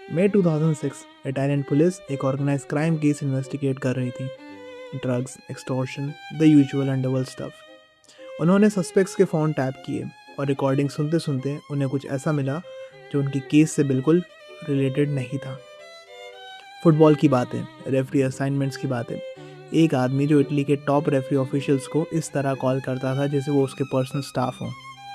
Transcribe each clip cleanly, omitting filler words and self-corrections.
मई 2006 Italian police एक organise crime case investigate कर रही थी। Drugs, extortion, the usual underworld stuff. उन्होंने सस्पेक्ट्स के फ़ोन टैप किए और रिकॉर्डिंग सुनते सुनते उन्हें कुछ ऐसा मिला जो उनकी केस से बिल्कुल रिलेटेड नहीं था। फुटबॉल की बातें, रेफरी असाइनमेंट्स की बातें। एक आदमी जो इटली के टॉप रेफरी ऑफिशियल्स को इस तरह कॉल करता था जैसे वो उसके पर्सनल स्टाफ हों।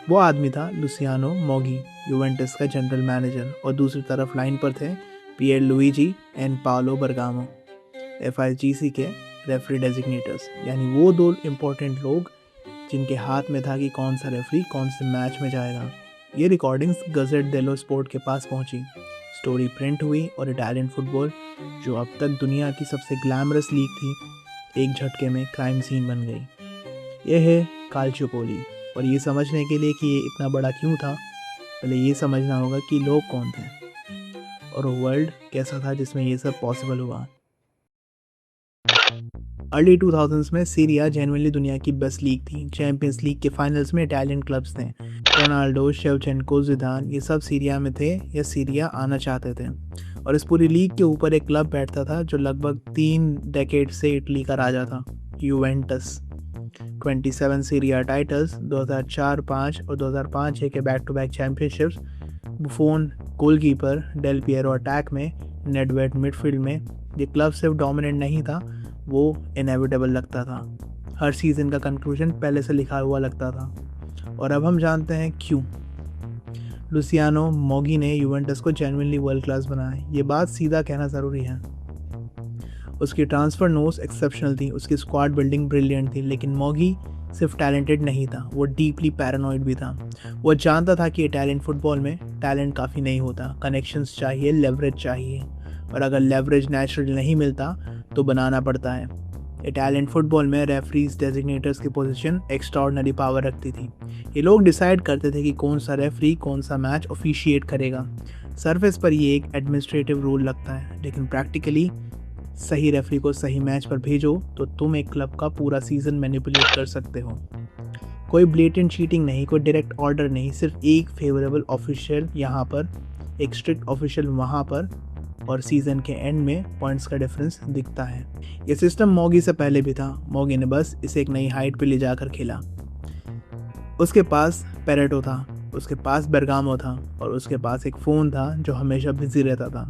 वो आदमी था लुसियानो मोगी, यूवेंटस का जनरल मैनेजर, और दूसरी तरफ लाइन पर थे पियर लुइजी एंड पाओलो बर्गामो, एफआईजीसी के रेफरी डेजिग्नेटर्स, यानी वो दो इम्पोर्टेंट लोग जिनके हाथ में था कि कौन सा रेफरी कौन से मैच में जाएगा। ये रिकॉर्डिंग्स गजेट डेलो स्पोर्ट के पास पहुंची। स्टोरी प्रिंट हुई और इटालियन फुटबॉल, जो अब तक दुनिया की सबसे ग्लैमरस लीग थी, एक झटके में क्राइम सीन बन गई। यह है काल्चियोपोली, और ये समझने के लिए कि ये इतना बड़ा क्यों था, पहले ये समझना होगा कि लोग कौन थे और वो वर्ल्ड कैसा था जिसमें ये सब पॉसिबल हुआ। अर्ली 2000s में सीरिया जेनुइनली दुनिया की बेस्ट लीग थी। चैंपियंस लीग के फाइनल्स में इटालियन क्लब्स थे। रोनाल्डो, शेवचेंको, जिदान, ये सब सीरिया में थे या सीरिया आना चाहते थे। और इस पूरी लीग के ऊपर एक क्लब बैठता था जो लगभग 3 डेकेड से इटली का राजा था, यूवेंटस। 27 सीरिया टाइटल्स, 2004-5 और 2005-6 के back to back championships, Buffon goalkeeper, Del Piero attack में, नेडवेड मिडफील्ड में। ये क्लब सिर्फ डोमिनेंट नहीं था, वो इनएविटेबल लगता था। हर सीज़न का कंक्लूजन पहले से लिखा हुआ लगता था। और अब हम जानते हैं क्यों। लुसियानो मोगी ने यूवेंटस को जेन्युइनली वर्ल्ड क्लास बनाया, ये बात सीधा कहना ज़रूरी है। उसकी ट्रांसफ़र नोट्स एक्सेप्शनल थी, उसकी स्क्वाड बिल्डिंग ब्रिलियंट थी, लेकिन मोगी सिर्फ टैलेंटेड नहीं था, वो डीपली पैरानॉइड भी था। वो जानता था कि इटालियन फुटबॉल में टैलेंट काफ़ी नहीं होता, कनेक्शंस चाहिए, लेवरेज चाहिए, और अगर लेवरेज नेचुरल नहीं मिलता तो बनाना पड़ता है। इटालियन फुटबॉल में रेफरीज डेजिग्नेटर्स की पोजीशन एक्स्ट्राऑर्डिनरी पावर रखती थी। ये लोग डिसाइड करते थे कि कौन सा रेफरी कौन सा मैच ऑफिशिएट करेगा। सरफेस पर ये एक एडमिनिस्ट्रेटिव रूल लगता है, लेकिन प्रैक्टिकली सही रेफरी को सही मैच पर भेजो तो तुम एक क्लब का पूरा सीजन मैनिपुलेट कर सकते हो। कोई ब्लेटेंट चीटिंग नहीं, कोई डायरेक्ट ऑर्डर नहीं, सिर्फ एक फेवरेबल ऑफिशियल यहाँ पर, एक स्ट्रिक्ट ऑफिशियल वहाँ पर, और सीज़न के एंड में पॉइंट्स का डिफरेंस दिखता है। ये सिस्टम मोगी से पहले भी था, मोगी ने बस इसे एक नई हाइट पे ले जाकर खेला। उसके पास पेरेटो था, उसके पास बेर्गामो था, और उसके पास एक फ़ोन था जो हमेशा बिजी रहता था।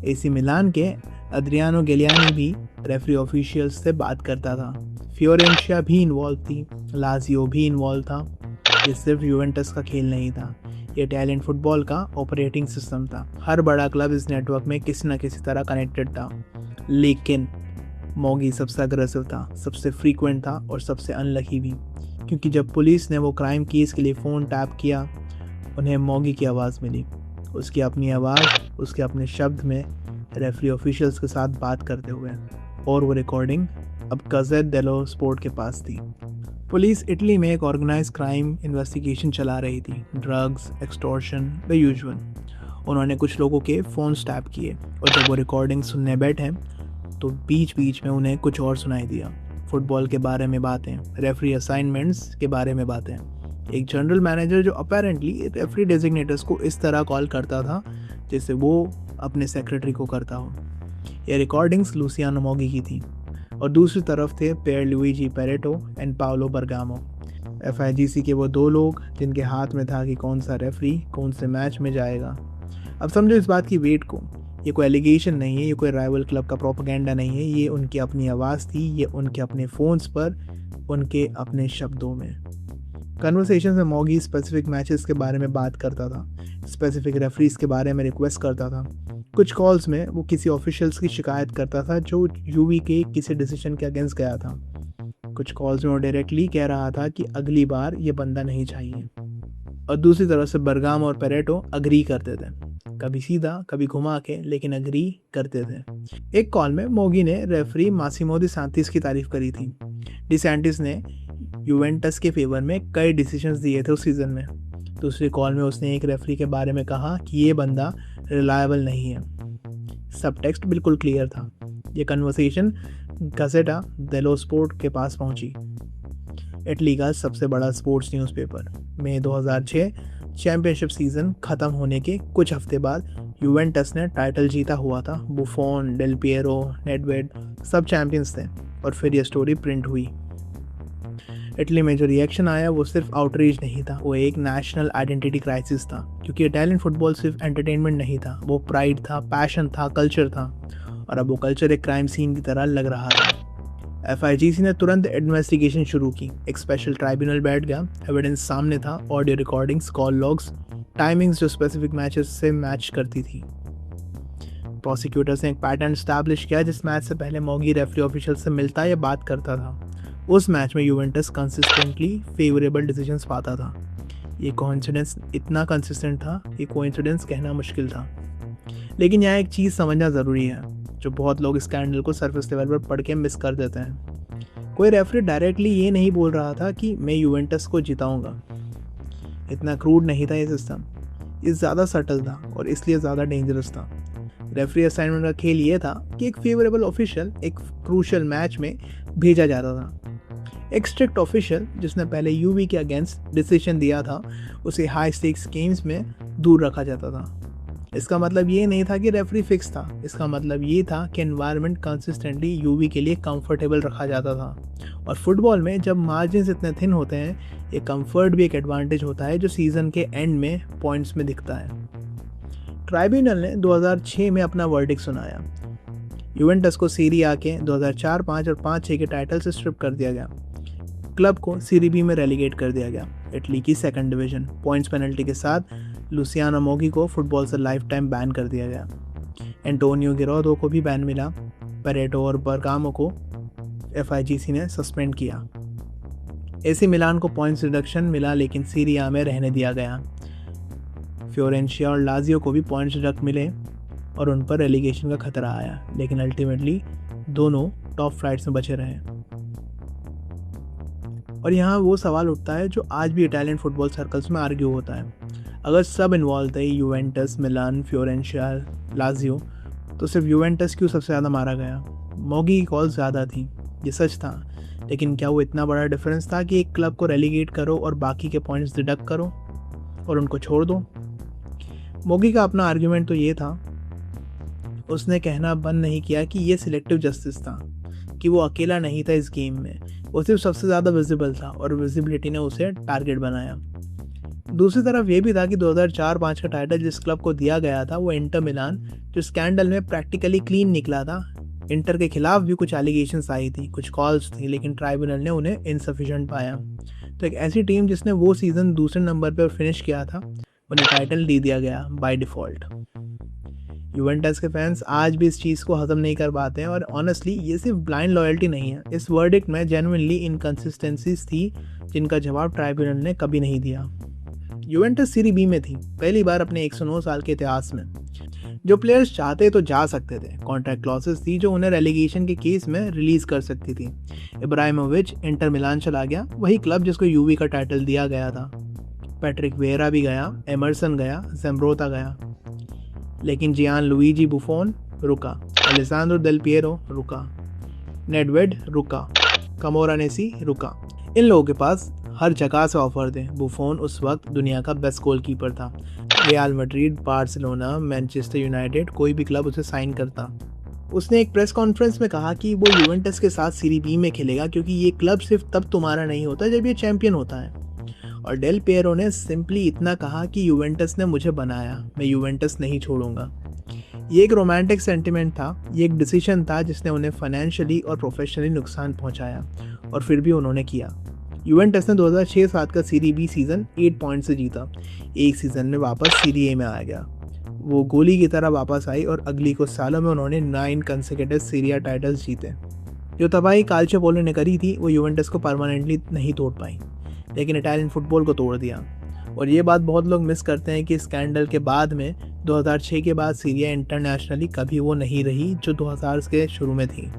एसी मिलान के अद्रियानो गेलियानी भी रेफरी ऑफिशियल्स से बात करता था। फियोरेंशिया भी इन्वॉल्व थी, लाजियो भी इन्वॉल्व था। ये सिर्फ यूवेंटस का खेल नहीं था, ये इटालियन फुटबॉल का ऑपरेटिंग सिस्टम था। हर बड़ा क्लब इस नेटवर्क में किसी न किसी तरह कनेक्टेड था। लेकिन मोगी सबसे अग्रेसिव था, सबसे फ्रीक्वेंट था और सबसे अनलकी भी, क्योंकि जब पुलिस ने वो क्राइम केस के लिए फ़ोन टैप किया, उन्हें मोगी की आवाज़ मिली। उसकी अपनी आवाज़, उसके अपने शब्द में, रेफरी ऑफिशियल्स के साथ बात करते हुए, और वो रिकॉर्डिंग अब गजेट डेलो स्पोर्ट के पास थी। पुलिस इटली में एक ऑर्गेनाइज क्राइम इन्वेस्टिगेशन चला रही थी, ड्रग्स, एक्सटॉर्शन, द यूजुअल। उन्होंने कुछ लोगों के फ़ोन टैप किए, और जब वो रिकॉर्डिंग सुनने बैठे तो बीच बीच में उन्हें कुछ और सुनाई दिया। फुटबॉल के बारे में बातें, रेफरी असाइनमेंट्स के बारे में बातें। एक जनरल मैनेजर जो अपेरेंटली रेफरी डेजिग्नेटर्स को इस तरह कॉल करता था जैसे वो अपने सेक्रेटरी को करता हो। ये रिकॉर्डिंग्स लुसियानो मोगी की थी, और दूसरी तरफ थे पियर Luigi Pareto and Paolo Bergamo, एफआईजीसी के वो दो लोग जिनके हाथ में था कि कौन सा रेफरी कौन से मैच में जाएगा। अब समझो इस बात की वेट को। ये कोई एलिगेशन नहीं है, ये कोई राइवल क्लब का प्रोपेगेंडा नहीं है, ये उनकी अपनी आवाज़ थी, ये उनके अपने फ़ोन्स पर, उनके अपने शब्दों में। कन्वर्सेशन में मोगी स्पेसिफिक मैचेस के बारे में बात करता था, स्पेसिफिक रेफरीज के बारे में रिक्वेस्ट करता था। कुछ कॉल्स में वो किसी ऑफिशियल्स की शिकायत करता था जो यूवी के किसी डिसीजन के अगेंस्ट गया था। कुछ कॉल्स में वो डायरेक्टली कह रहा था कि अगली बार ये बंदा नहीं चाहिए। और दूसरी तरफ से बर्गाम और पेरेटो अग्री करते थे, कभी सीधा कभी घुमा के, लेकिन अग्री करते थे। एक कॉल में मोगी ने रेफरी मासिमो दी सांतिस की तारीफ करी थी। डी सैंटिस ने यूवेंटस के फेवर में कई डिसीजंस दिए थे उस सीज़न में। दूसरी कॉल में उसने एक रेफरी के बारे में कहा कि ये बंदा रिलायबल नहीं है। सब टेक्स्ट बिल्कुल क्लियर था। ये कन्वर्सेशन गजेटा डेलो स्पोर्ट के पास पहुंची, इटली का सबसे बड़ा स्पोर्ट्स न्यूज़पेपर। मई 2006 चैंपियनशिप सीज़न ख़त्म होने के कुछ हफ्ते बाद यूवेंटस ने टाइटल जीता हुआ था, बुफोन, डेल पिएरो, नेडवेड सब चैंपियंस थे। और फिर ये स्टोरी प्रिंट हुई। इटली में जो रिएक्शन आया वो सिर्फ आउटरीच नहीं था, वो एक नेशनल आइडेंटिटी क्राइसिस था। क्योंकि इटालियन फुटबॉल सिर्फ एंटरटेनमेंट नहीं था, वो प्राइड था, पैशन था, कल्चर था। और अब वो कल्चर एक क्राइम सीन की तरह लग रहा था। FIGC ने तुरंत इन्वेस्टिगेशन शुरू की। एक स्पेशल ट्राइब्यूनल बैठ गया, एविडेंस सामने था, audio recordings, call logs, timings जो स्पेसिफिक मैचेस से मैच करती थी। प्रोसिक्यूटर्स ने एक पैटर्न स्टैब्लिश किया। जिस मैच से पहले मोगी रेफरी ऑफिशियल से मिलता या बात करता था, उस मैच में यूवेंटस कंसिस्टेंटली फेवरेबल डिसीजंस पाता था। ये कोइंसिडेंस इतना कंसिस्टेंट था, ये कोइंसिडेंस कहना मुश्किल था। लेकिन यहाँ एक चीज़ समझना ज़रूरी है, जो बहुत लोग स्कैंडल को सरफेस लेवल पर पढ़ के मिस कर देते हैं। कोई रेफरी डायरेक्टली ये नहीं बोल रहा था कि मैं यूवेंटस को जिताऊंगा। इतना क्रूड नहीं था ये सिस्टम, ये ज़्यादा सटल था और इसलिए ज़्यादा डेंजरस था। रेफरी असाइनमेंट का खेल ये था कि एक फेवरेबल ऑफिशियल एक क्रूशियल मैच में भेजा जाता था। एक स्ट्रिक्ट ऑफिशियल जिसने पहले यूवी के अगेंस्ट डिसीजन दिया था, उसे हाई स्टेक्स गेम्स में दूर रखा जाता था। इसका मतलब ये नहीं था कि रेफरी फिक्स था, इसका मतलब ये था कि एनवायरनमेंट कंसिस्टेंटली यूवी के लिए कंफर्टेबल रखा जाता था। और फुटबॉल में जब मार्जिन इतने थिन होते हैं, ये कंफर्ट भी एक एडवांटेज होता है जो सीजन के एंड में पॉइंट्स में दिखता है। ट्राइब्यूनल ने 2006 में अपना वर्डिक्ट सुनाया। यूवेंटस को सीरी आ के 2004, 5 और 5-6 के टाइटल से स्ट्रिप कर दिया गया। क्लब को सीरी बी में रेलीगेट कर दिया गया, इटली की सेकंड डिवीजन। पॉइंट्स पेनल्टी के साथ लुसियानो मोगी को फुटबॉल से लाइफ टाइम बैन कर दिया गया। एंटोनियो गिरोदो को भी बैन मिला। पेरेटो और बर्गामो को FIGC ने सस्पेंड किया। AC मिलान को पॉइंट्स रिडक्शन मिला, लेकिन सीरी आ में रहने दिया गया। फ्योरेंशिया और लाजियो को भी पॉइंट्स रिडक्ट मिले और उन पर रेलीगेशन का खतरा आया, लेकिन अल्टीमेटली दोनों टॉप फ्लाइट्स में बचे रहे। और यहाँ वो सवाल उठता है जो आज भी इटालियन फुटबॉल सर्कल्स में आर्ग्यू होता है। अगर सब इन्वॉल्व थे, यूवेंटस, मिलान, फ्योरेंशिया, लाजियो, तो सिर्फ यूवेंटस क्यों सबसे ज़्यादा मारा गया? मोगी की कॉल ज़्यादा थी, ये सच था, लेकिन क्या वो इतना बड़ा डिफरेंस था कि एक क्लब को रेलीगेट करो और बाकी के पॉइंट्स डिडक्ट करो और उनको छोड़ दो? मोगी का अपना आर्ग्यूमेंट तो ये था, उसने कहना बंद नहीं किया कि ये सिलेक्टिव जस्टिस था, कि वो अकेला नहीं था इस गेम में, वो सिर्फ सबसे ज़्यादा विजिबल था और विजिबिलिटी ने उसे टारगेट बनाया। दूसरी तरफ ये भी था कि 2004-5 का टाइटल जिस क्लब को दिया गया था वो इंटर मिलान, जो स्कैंडल में प्रैक्टिकली क्लीन निकला था। इंटर के खिलाफ भी कुछ एलिगेशंस आई थी, कुछ कॉल्स थी, लेकिन ट्राइब्यूनल ने उन्हें इनसफिशिएंट पाया। तो एक ऐसी टीम जिसने वो सीज़न दूसरे नंबर पर फिनिश किया था, उन्हें टाइटल दे दिया गया बाय डिफ़ॉल्ट। यूवेंटस के फैंस आज भी इस चीज़ को हजम नहीं कर पाते हैं और ऑनेस्टली ये सिर्फ ब्लाइंड लॉयल्टी नहीं है, इस वर्डिक्ट में जेन्युइनली इनकंसिस्टेंसीज थी जिनका जवाब ट्राइब्यूनल ने कभी नहीं दिया। यूवेंटस सीरी बी में थी, पहली बार अपने 109 साल के इतिहास में। जो प्लेयर्स चाहते तो जा सकते थे, कॉन्ट्रैक्ट क्लॉसेस थी जो उन्हें रेलीगेशन के केस में रिलीज कर सकती थी। इब्राहिमोविच इंटर मिलान चला गया, वही क्लब जिसको यूवी का टाइटल दिया गया था। पैट्रिक वेरा भी गया, एमरसन गया, ज़म्ब्रोता गया, लेकिन जियान लुइजी बुफोन रुका, अलेसांद्रो डेल पिएरो रुका, नेडवेड रुका, कमोरानेसी रुका। इन लोगों के पास हर जगह से ऑफर थे। बुफोन उस वक्त दुनिया का बेस्ट गोलकीपर था। Real Madrid, Barcelona, Manchester United, कोई भी क्लब उसे साइन करता। उसने एक प्रेस कॉन्फ्रेंस में कहा कि वो यूवेंटस के साथ सीरी बी में खेलेगा, क्योंकि ये क्लब सिर्फ तब तुम्हारा नहीं होता जब ये चैंपियन होता है। और डेल पिएरो ने सिंपली इतना कहा कि यूवेंटस ने मुझे बनाया, मैं यूवेंटस नहीं छोड़ूंगा। ये एक रोमांटिक सेंटिमेंट था, ये एक डिसीजन था जिसने उन्हें फाइनेंशियली और प्रोफेशनली नुकसान पहुंचाया, और फिर भी उन्होंने किया। यूवेंटस ने 2006-7 का सीरी बी सीज़न 8 पॉइंट से जीता। एक सीज़न में वापस सीरी ए में आ गया, वो गोली की तरह वापस आई और अगली कुछ सालों में उन्होंने 9 कंसेक्यूटिव सीरिया टाइटल्स जीते। जो तबाही काल्चियोपोलो ने करी थी वो यूवेंटस को परमानेंटली नहीं तोड़ पाई, लेकिन इटालियन फुटबॉल को तोड़ दिया। और ये बात बहुत लोग मिस करते हैं कि स्कैंडल के बाद में 2006 के बाद सीरिया इंटरनेशनली कभी वो नहीं रही जो 2000 के शुरू में थी।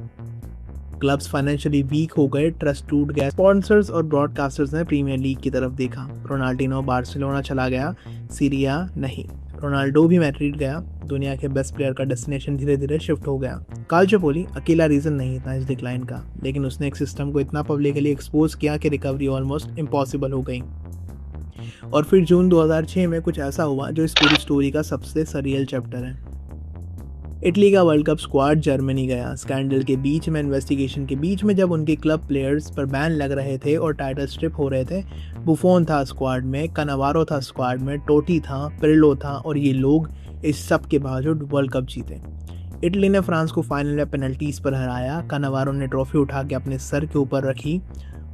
क्लब्स फाइनेंशियली वीक हो गए, ट्रस्ट टूट गया, स्पॉन्सर्स और ब्रॉडकास्टर्स ने प्रीमियर लीग की तरफ देखा। रोनाल्डिनो बार्सिलोना चला गया, सीरिया नहीं। रोनाल्डो भी मैड्रिड गया, दुनिया के बेस्ट प्लेयर का डेस्टिनेशन धीरे धीरे शिफ्ट हो गया। काल्चियोपोली अकेला रीज़न नहीं था इस डिक्लाइन का, लेकिन उसने एक सिस्टम को इतना पब्लिकली एक्सपोज किया कि रिकवरी ऑलमोस्ट इम्पॉसिबल हो गई। और फिर जून 2006 में कुछ ऐसा हुआ जो इस पूरी स्टोरी का सबसे सरियल चैप्टर है। इटली का वर्ल्ड कप स्क्वाड जर्मनी गया। स्कैंडल के बीच में, इन्वेस्टिगेशन के बीच में, जब उनके क्लब प्लेयर्स पर बैन लग रहे थे और टाइटल स्ट्रिप हो रहे थे, बुफोन था स्क्वाड में, कनावारो था स्क्वाड में, टोटी था, पिर्लो था, और ये लोग इस सब के बावजूद वर्ल्ड कप जीते। इटली ने फ्रांस को फाइनल में पेनल्टीज पर हराया। कनावारो ने ट्रॉफी उठा के अपने सर के ऊपर रखी।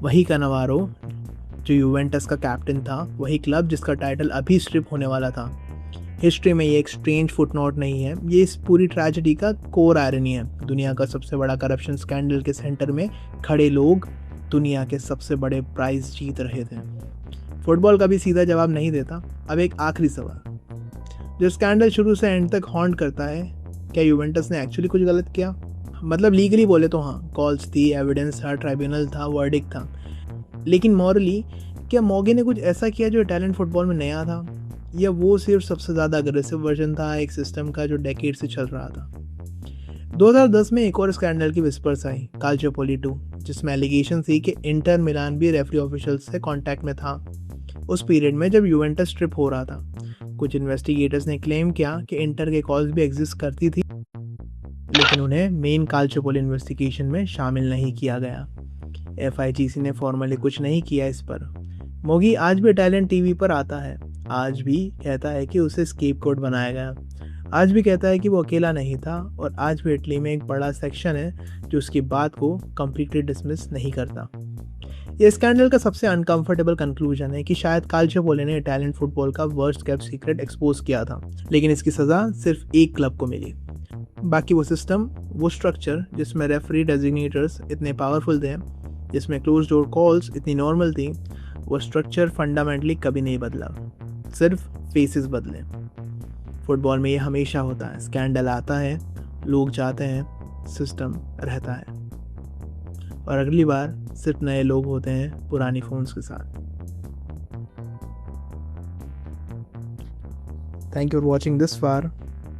वही कनावारो जो यूवेंटस का कैप्टन था, वही क्लब जिसका टाइटल अभी स्ट्रिप होने वाला था। हिस्ट्री में ये एक स्ट्रेंज फुटनोट नहीं है, ये इस पूरी ट्रेजेडी का कोर आयरनी है। दुनिया का सबसे बड़ा करप्शन स्कैंडल के सेंटर में खड़े लोग दुनिया के सबसे बड़े प्राइज जीत रहे थे। फुटबॉल कभी सीधा जवाब नहीं देता। अब एक आखिरी सवाल, जो स्कैंडल शुरू से एंड तक हॉन्ट करता है, क्या यूवेंटस ने एक्चुअली कुछ गलत किया? मतलब लीगली बोले तो हाँ, कॉल्स थी, एविडेंस था, ट्राइब्यूनल था, वर्डिक्ट था, लेकिन मॉरली क्या मोगी ने कुछ ऐसा किया जो इटालियन फुटबॉल में नया था, या वो सिर्फ सबसे ज़्यादा अग्रेसिव वर्जन था एक सिस्टम का जो डेकेड से चल रहा था? 2010 में एक और स्कैंडल की विस्पर्स आई, काल्चियोपोली 2, जिसमें एलिगेशन थी कि इंटर मिलान भी रेफरी ऑफिशियल्स से कांटेक्ट में था उस पीरियड में जब यूवेंटस ट्रिप हो रहा था। कुछ इन्वेस्टिगेटर्स ने क्लेम किया कि इंटर के कॉल्स भी एग्जिस्ट करती थी, लेकिन उन्हें मेन काल्चियोपोली इन्वेस्टिगेशन में शामिल नहीं किया गया। FIGC ने फॉर्मली कुछ नहीं किया इस पर। मोगी आज भी इटालियन टीवी पर आता है, आज भी कहता है कि उसे स्केपगोट बनाया गया, आज भी कहता है कि वो अकेला नहीं था, और आज भी इटली में एक बड़ा सेक्शन है जो उसकी बात को कम्प्लीटली डिसमिस नहीं करता। ये स्कैंडल का सबसे अनकंफर्टेबल कंक्लूजन है कि शायद काल्चियोपोली ने इटालियन फुटबॉल का वर्स्ट केप्ट सीक्रेट एक्सपोज किया था, लेकिन इसकी सज़ा सिर्फ एक क्लब को मिली। बाकी वो सिस्टम, वो स्ट्रक्चर जिसमें रेफरी डेजिग्नेटर्स इतने पावरफुल थे, जिसमें क्लोज डोर कॉल्स इतनी नॉर्मल थी, वो स्ट्रक्चर फंडामेंटली कभी नहीं बदला, सिर्फ फेसेस बदले। फुटबॉल में ये हमेशा होता है, स्कैंडल आता है, लोग जाते हैं, सिस्टम रहता है, और अगली बार सिर्फ नए लोग होते हैं पुरानी फोन्स के साथ। Thank you for watching this far.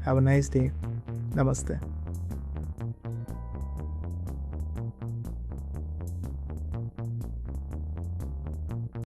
Have a nice day. नमस्ते।